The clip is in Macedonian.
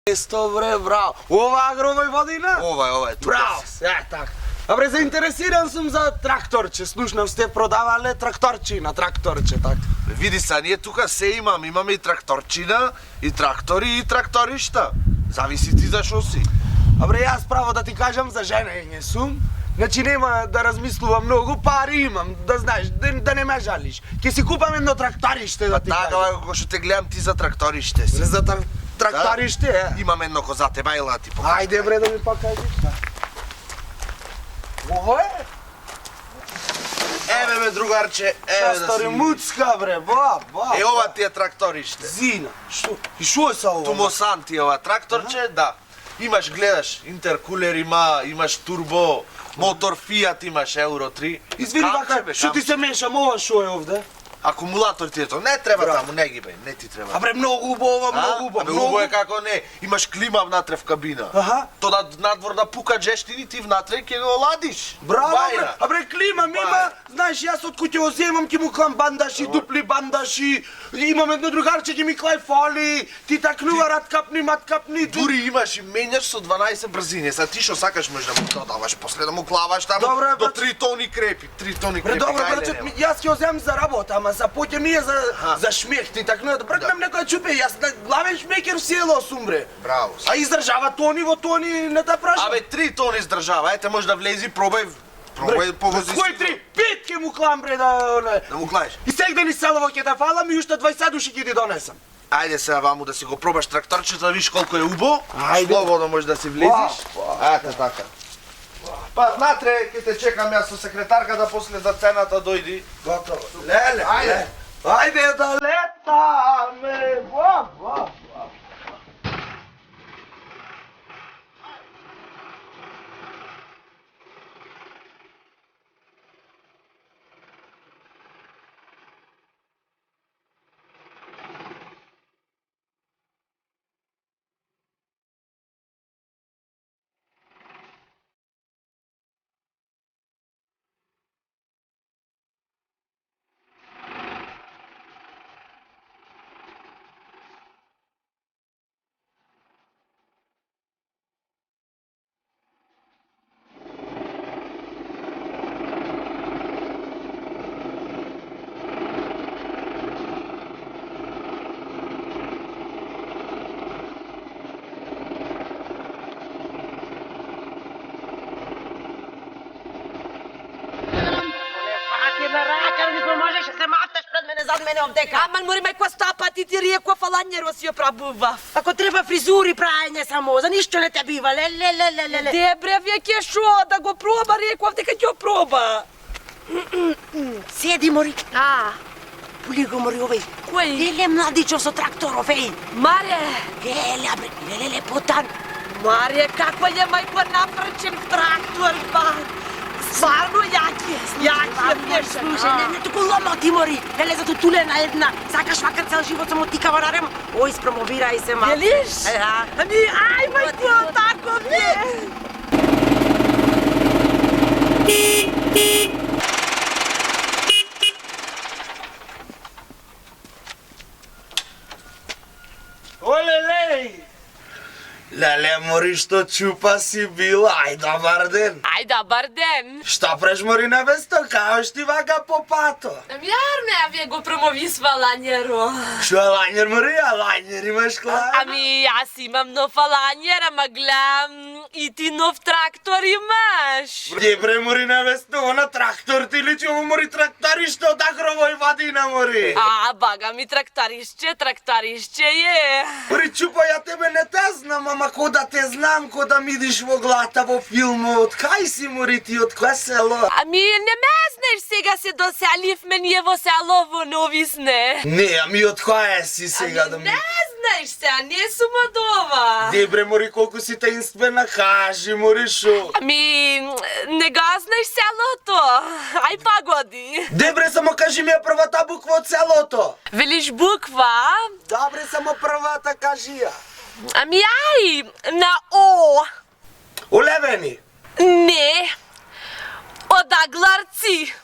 Исто бре, браво. Ова агровој водина? Ова е тука. Браво, така. А бре, заинтересиран сум за тракторче. Слушнав сте продавале тракторчина, тракторче, така. Види са, ние тука се имаме и тракторчина, и трактори, и тракторишта. Зависи ти за шо си. А бре, јас право да ти кажам за женење сум. Значи нема да размислувам многу, пари имам, да знаеш, да не ме жалиш. Ќе си купам едно тракториште да ти кажам. Така, кога што те гледам ти за тракториште си. За тракториште, Имам едно за тебе, ајла ти покажам. Ајде бре да ми покажеш. Ово е? Еве бе другарче, еве да Стари си. муцка бре, ба. Ова ти е тракториште. Зина, што? И шо е са ова? Тумосан ти е ова тракторче, да. Имаш, гледаш, интеркулер имаш турбо, мотор Fiat имаш Euro 3. Извини бака, што ти се мешам, ова шо е овде? Акумулатор ти е тоа. Не треба Браво. таму, не ги бе, не ти треба. А бре, многу убаво, многу убаво. Абе, убаво е како не. Имаш клима внатре в кабина. Аха. Тоа надвор да пука джештини, ти внатре ќе го оладиш. Браво, бре. Бајра. А бре, клима ми има, знаеш, јас од куќе го земам, ќе му клам бандаши, дупли бандаши. Имам едно другарче, ќе ми клај фоли. Ти такнува рад капни. Дури имаш и менјаш со 12 брзини. Са ти што сакаш можеш да му додаваш, после да му клаваш таму Добре, до брат. 3 тони крепи. 3 тони Бре, крепи. добро, кај браче, нема. јас ќе го земам за работа, ама за поќе ми е за шмех, ти такнува. Брат, нам некој чупе, јас на главен шмекер в село сум, бре. Браво. А издржава тони во тони, не те прашам. Абе 3 тони издржава. Ете може да влези, пробај повози. Кој 3? 5 ќе му клам, бре, да... Да му клаеш. И сега дали селово ќе да фалам и уште 20 души ќе ти донесам. Ајде сега ваму да си го пробаш тракторчето, да видиш колку е убо. Ајде. Слободно можеш да си влезиш. Ете така. Па внатре ќе те чекам јас со секретарката, после за цената дојди. Готово. Леле, ајде. Ајде да летаме. Во. Можеш да се мафташ пред мене, зад мене овдека. Аман мори мајко стапа, ти реков фалањеро си ја пробував. Ако треба фризури праење само, за ништо не те бива, леле. Дебре, веќе шо, да го проба, реков дека ќе го проба. Седи, мори. А, Пули го, мори, овој. кој? Леле младичов со тракторов, еј. Маре, Леле, абре, леле, потан. Маре, каква е мајко напречен трактор, ба. Сварно јаки е, Слушај, не туку ломоти, мори. Леле, зато тулена една. Сакаш макар цел живот само ти каварарем. Ој, спромовирај се, ма. Велиш? Ами, ај, мајко, тако е. Олелей! Леле, мори, што чупа си била, ај, добар ден. Ај, добар ден. Што преш, мори, невесто, каош ти вака по пато? Ами, арне, вие го промовисва лањеро. Што е лањер, мори, а лањер имаш клај? Ами, јас имам нов лањер, ама гледам и ти нов трактор имаш. Де бре, мори, невесто, она трактор ти личи, ово мори тракториште од агровој вадина, мори. А, бага ми тракторишче е. Мори, чупа, ја тебе не те знам, ама ко да те знам, ко да мидиш во глата во филмот. Кај си, мори, ти, од кој село? Ами, не ме знаеш, сега се доселивме ние во село во Новисне. Не, ами од која си сега да ми... Не знаеш се, а не сум од ова. Де бре, мори, колку си таинствена, кажи, мори, шо? Ами, не го знаеш селото. Ај пагоди. Де бре, само кажи ми ја првата буква од селото. Велиш буква? Добре, само првата кажи ја. Ами ај, на О. Олевени. Не. Од Агларци.